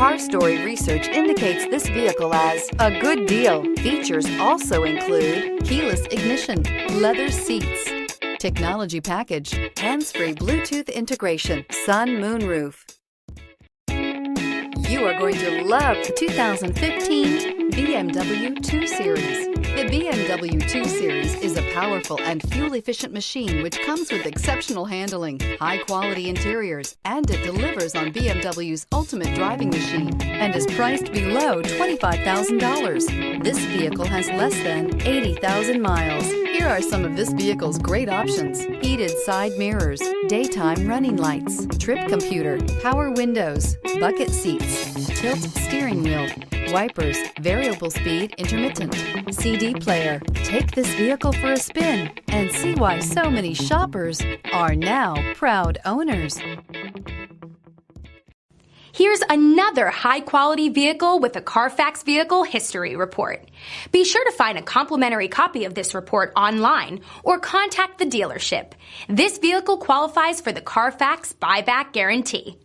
Car Story research indicates this vehicle as a good deal. Features also include keyless ignition, leather seats, technology package, hands-free Bluetooth integration, sun moonroof. You are going to love the 2015 BMW 2 Series. The BMW 2 Series is a powerful and fuel-efficient machine which comes with exceptional handling, high-quality interiors, and it delivers on BMW's ultimate driving machine and is priced below $25,000. This vehicle has less than 80,000 miles. Here are some of this vehicle's great options: heated side mirrors, daytime running lights, trip computer, power windows, bucket seats, tilt steering wheel, wipers, variable speed intermittent, CD player. Take this vehicle for a spin and see why so many shoppers are now proud owners. Here's another high-quality vehicle with a CARFAX Vehicle History Report. Be sure to find a complimentary copy of this report online or contact the dealership. This vehicle qualifies for the CARFAX Buyback Guarantee.